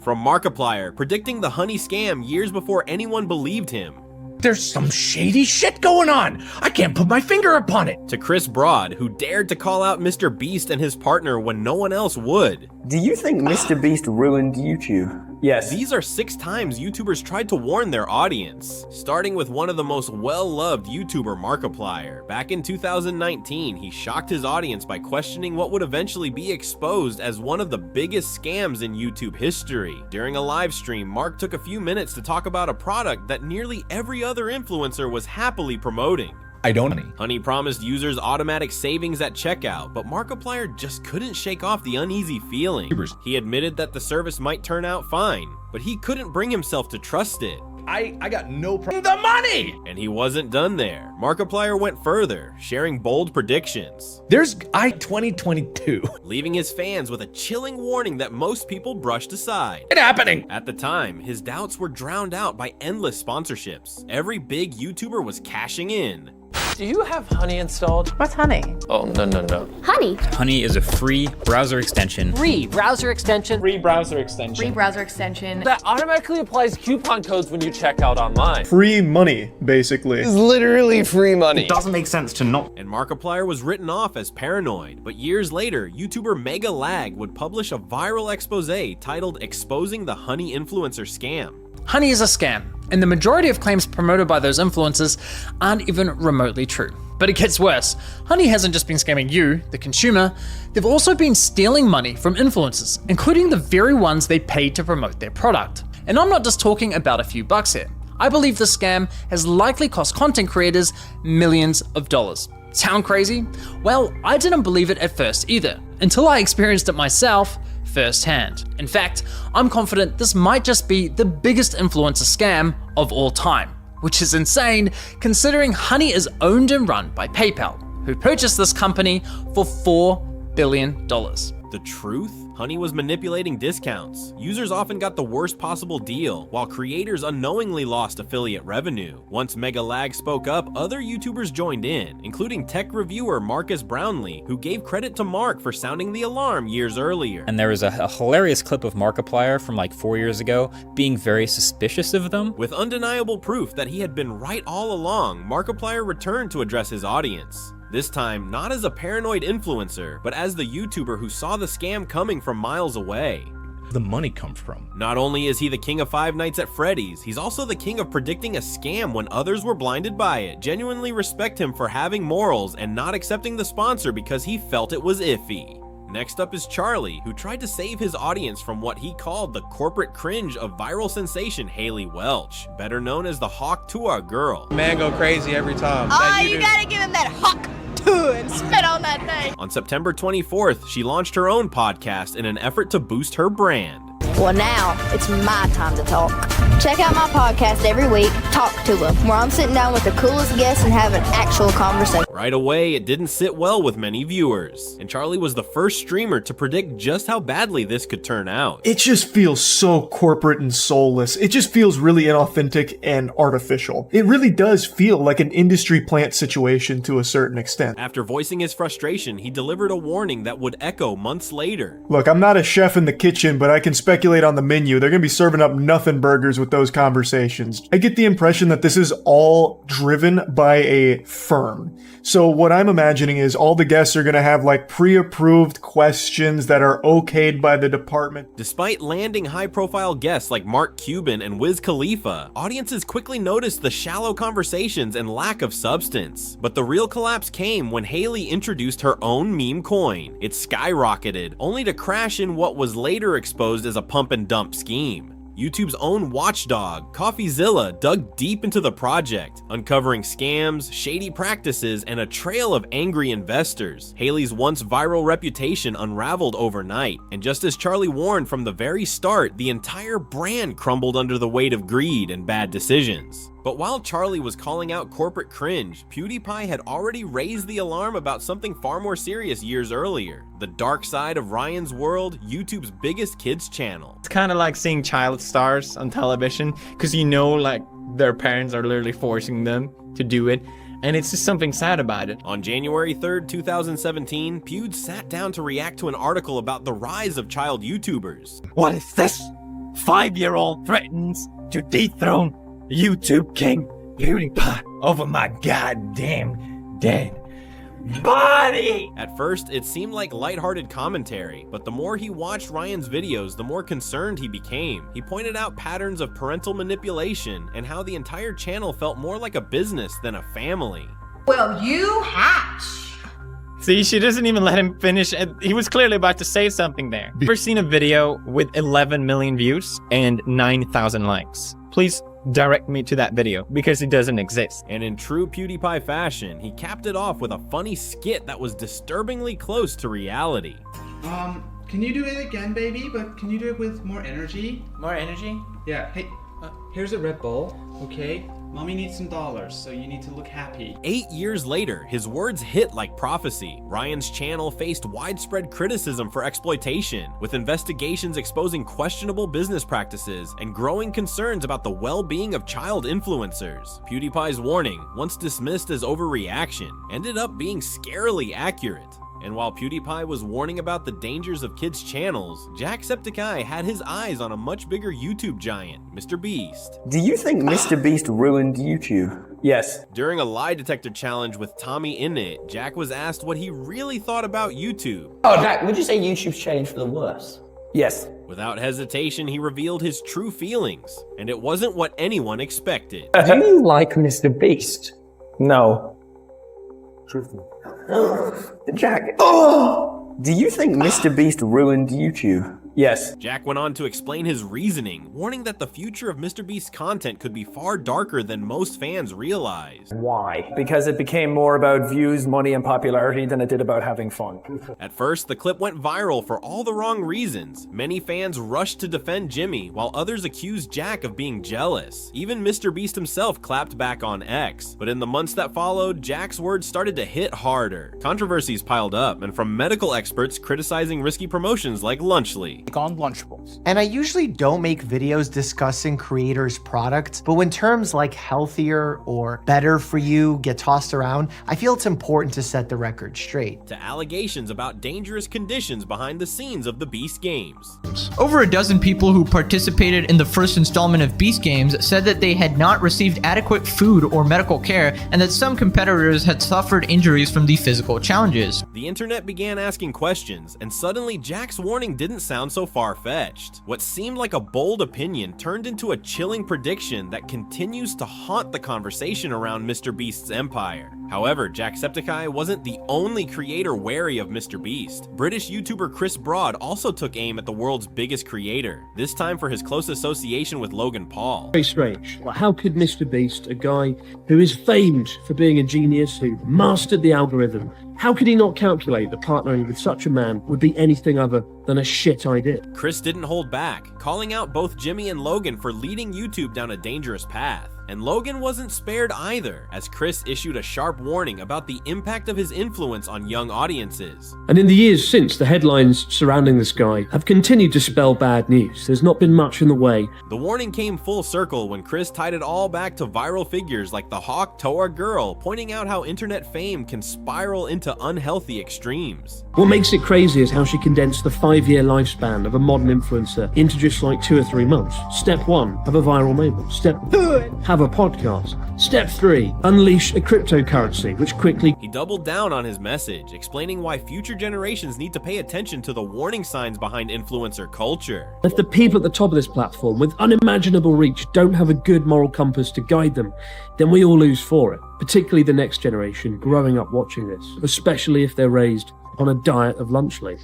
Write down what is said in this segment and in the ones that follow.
From Markiplier predicting the Honey scam years before anyone believed him, there's some shady shit going on. I can't put my finger upon it. to Chris Broad, who dared to call out MrBeast and his partner when no one else would. Do you think MrBeast ruined YouTube? Yes. These are 6 times YouTubers tried to warn their audience, starting with one of the most well-loved YouTuber, Markiplier. Back in 2019, he shocked his audience by questioning what would eventually be exposed as one of the biggest scams in YouTube history. During a live stream, Mark took a few minutes to talk about a product that nearly every other influencer was happily promoting. I don't honey. Honey promised users automatic savings at checkout, but Markiplier just couldn't shake off the uneasy feeling. He admitted that the service might turn out fine, but he couldn't bring himself to trust it. I got no problem. The money! And he wasn't done there. Markiplier went further, sharing bold predictions, There's 2022. leaving his fans with a chilling warning that most people brushed aside. It's happening. At the time, his doubts were drowned out by endless sponsorships. Every big YouTuber was cashing in. Do you have Honey installed? What's Honey? Oh, no. Honey. Honey is a free browser extension. Free browser extension. Free browser extension. Free browser extension. That automatically applies coupon codes when you check out online. Free money, basically. It's literally free money. It doesn't make sense to not. And Markiplier was written off as paranoid, but years later, YouTuber Mega Lag would publish a viral expose titled Exposing the Honey Influencer Scam. Honey is a scam, and the majority of claims promoted by those influencers aren't even remotely true. But it gets worse. Honey hasn't just been scamming you, the consumer, they've also been stealing money from influencers, including the very ones they paid to promote their product. And I'm not just talking about a few bucks here. I believe the scam has likely cost content creators millions of dollars. Sound crazy? Well, I didn't believe it at first either, until I experienced it myself firsthand. In fact, I'm confident this might just be the biggest influencer scam of all time, which is insane considering Honey is owned and run by PayPal, who purchased this company for $4 billion. The truth? Honey was manipulating discounts. Users often got the worst possible deal, while creators unknowingly lost affiliate revenue. Once Mega Lag spoke up, other YouTubers joined in, including tech reviewer Marcus Brownlee, who gave credit to Mark for sounding the alarm years earlier. And there was a hilarious clip of Markiplier from like 4 years ago being very suspicious of them. With undeniable proof that he had been right all along, Markiplier returned to address his audience. This time, not as a paranoid influencer, but as the YouTuber who saw the scam coming from miles away. The money comes from. Not only is he the king of Five Nights at Freddy's, he's also the king of predicting a scam when others were blinded by it. Genuinely respect him for having morals and not accepting the sponsor because he felt it was iffy. Next up is Charlie, who tried to save his audience from what he called the corporate cringe of viral sensation Haley Welch, better known as the Hawk Tuah girl. Man go crazy every time. Oh, you gotta give him that hawk too and spit on that thing. On September 24th, she launched her own podcast in an effort to boost her brand. Well, now it's my time to talk. Check out my podcast every week, Talk to Him, where I'm sitting down with the coolest guests and having actual conversation. Right away, it didn't sit well with many viewers, and Charlie was the first streamer to predict just how badly this could turn out. It just feels so corporate and soulless. It just feels really inauthentic and artificial. It really does feel like an industry plant situation to a certain extent. After voicing his frustration, he delivered a warning that would echo months later. Look, I'm not a chef in the kitchen, but I can speculate on the menu. They're gonna be serving up nothing burgers with those conversations. I get the impression that this is all driven by a firm. So what I'm imagining is all the guests are gonna have like pre-approved questions that are okayed by the department. Despite landing high-profile guests like Mark Cuban and Wiz Khalifa, audiences quickly noticed the shallow conversations and lack of substance. But the real collapse came when Haley introduced her own meme coin. It skyrocketed, only to crash in what was later exposed as a pump and dump scheme. YouTube's own watchdog, Coffeezilla, dug deep into the project, uncovering scams, shady practices, and a trail of angry investors. Haley's once viral reputation unraveled overnight, and just as Charlie warned from the very start, the entire brand crumbled under the weight of greed and bad decisions. But while Charlie was calling out corporate cringe, PewDiePie had already raised the alarm about something far more serious years earlier: the dark side of Ryan's World, YouTube's biggest kids channel. It's kind of like seeing child stars on television, because you know, like, their parents are literally forcing them to do it, and it's just something sad about it. On January 3rd, 2017, Pewd sat down to react to an article about the rise of child YouTubers. What is this? 5-year-old threatens to dethrone YouTube king PewDiePie over my goddamn dead body. At first, it seemed like lighthearted commentary, but the more he watched Ryan's videos, the more concerned he became. He pointed out patterns of parental manipulation and how the entire channel felt more like a business than a family. Well, you hatch. See, she doesn't even let him finish. He was clearly about to say something there. Ever seen a video with 11 million views and 9,000 likes? Please direct me to that video, because it doesn't exist. And in true PewDiePie fashion, he capped it off with a funny skit that was disturbingly close to reality. Can you do it again, baby? But can you do it with more energy? More energy? Yeah, hey, here's a Red Bull, okay? Mommy needs some dollars, so you need to look happy. 8 years later, his words hit like prophecy. Ryan's channel faced widespread criticism for exploitation, with investigations exposing questionable business practices and growing concerns about the well-being of child influencers. PewDiePie's warning, once dismissed as overreaction, ended up being scarily accurate. And while PewDiePie was warning about the dangers of kids' channels, Jacksepticeye had his eyes on a much bigger YouTube giant, MrBeast. Do you think MrBeast ruined YouTube? Yes. During a lie detector challenge with Tommy in it, Jack was asked what he really thought about YouTube. Oh, Jack, would you say YouTube's changed for the worse? Yes. Without hesitation, he revealed his true feelings, and it wasn't what anyone expected. Do you like MrBeast? No. Truthfully. Jack. Oh! Do you think MrBeast ruined YouTube? Yes. Jack went on to explain his reasoning, warning that the future of MrBeast's content could be far darker than most fans realize. Why? Because it became more about views, money, and popularity than it did about having fun. At first, the clip went viral for all the wrong reasons. Many fans rushed to defend Jimmy, while others accused Jack of being jealous. Even MrBeast himself clapped back on X. But in the months that followed, Jack's words started to hit harder. Controversies piled up, and from medical experts criticizing risky promotions like Lunchly. On Lunchables. And I usually don't make videos discussing creators' products, but when terms like healthier or better for you get tossed around, I feel it's important to set the record straight. To allegations about dangerous conditions behind the scenes of the Beast games. Over a dozen people who participated in the first installment of Beast games said that they had not received adequate food or medical care, and that some competitors had suffered injuries from the physical challenges. The internet began asking questions, and suddenly Jack's warning didn't sound so far-fetched. What seemed like a bold opinion turned into a chilling prediction that continues to haunt the conversation around MrBeast's empire. However, Jacksepticeye wasn't the only creator wary of MrBeast. British YouTuber Chris Broad also took aim at the world's biggest creator, this time for his close association with Logan Paul. Very strange. Like, how could MrBeast, a guy who is famed for being a genius, who mastered the algorithm, how could he not calculate that partnering with such a man would be anything other than a shit idea? Chris didn't hold back, calling out both Jimmy and Logan for leading YouTube down a dangerous path. And Logan wasn't spared either, as Chris issued a sharp warning about the impact of his influence on young audiences. And in the years since, the headlines surrounding this guy have continued to spell bad news. There's not been much in the way. The warning came full circle when Chris tied it all back to viral figures like the Hawk Toa girl, pointing out how internet fame can spiral into unhealthy extremes. What makes it crazy is how she condensed the 5-year lifespan of a modern influencer into just like 2 or 3 months. Step 1, have a viral moment. Step 2, have a podcast. Step 3, unleash a cryptocurrency, which quickly... He doubled down on his message, explaining why future generations need to pay attention to the warning signs behind influencer culture. If the people at the top of this platform with unimaginable reach don't have a good moral compass to guide them, then we all lose for it, particularly the next generation growing up watching this, especially if they're raised on a diet of Lunchly.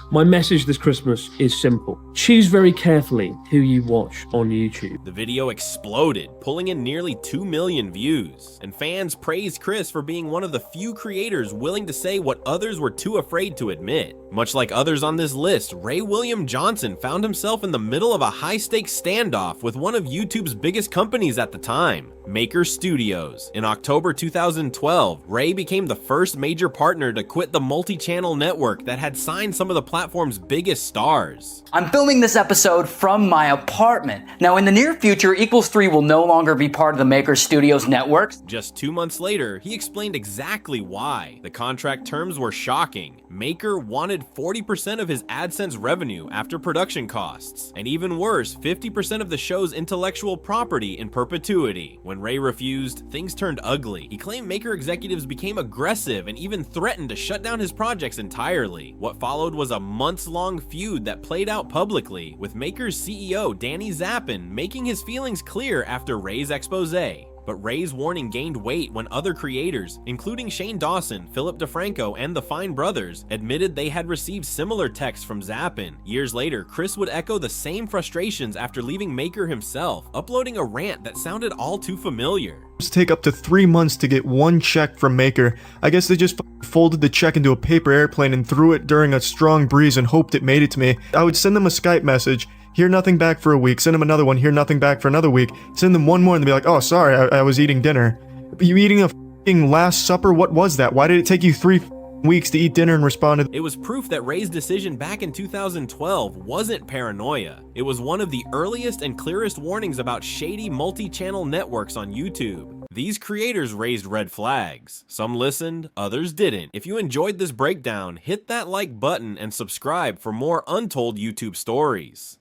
My message this Christmas is simple. Choose very carefully who you watch on YouTube. The video exploded, pulling in nearly 2 million views, and fans praised Chris for being one of the few creators willing to say what others were too afraid to admit. Much like others on this list, Ray William Johnson found himself in the middle of a high-stakes standoff with one of YouTube's biggest companies at the time, Maker Studios. In October 2012, Ray became the first major partner to quit the multi-channel network that had signed some of the the platform's biggest stars. I'm filming this episode from my apartment. Now, in the near future, Equals 3 will no longer be part of the Maker Studios network. Just 2 months later, he explained exactly why. The contract terms were shocking. Maker wanted 40% of his AdSense revenue after production costs, and even worse, 50% of the show's intellectual property in perpetuity. When Ray refused, things turned ugly. He claimed Maker executives became aggressive and even threatened to shut down his projects entirely. What followed was a months-long feud that played out publicly, with Maker's CEO Danny Zappin making his feelings clear after Ray's expose. But Ray's warning gained weight when other creators, including Shane Dawson, Philip DeFranco, and the Fine Brothers, admitted they had received similar texts from Zappin. Years later, Chris would echo the same frustrations after leaving Maker himself, uploading a rant that sounded all too familiar. Take up to 3 months to get one check from Maker. I guess they just folded the check into a paper airplane and threw it during a strong breeze and hoped it made it to me. I would send them a Skype message, hear nothing back for a week, send them another one, hear nothing back for another week, send them one more and they'd be like, oh sorry, I was eating dinner. You eating a f***ing Last Supper? What was that? Why did it take you 3 weeks to eat dinner and respond to It was proof that Ray's decision back in 2012 wasn't paranoia. It was one of the earliest and clearest warnings about shady multi-channel networks on YouTube. These creators raised red flags. Some listened, others didn't. If you enjoyed this breakdown, hit that like button and subscribe for more untold YouTube stories.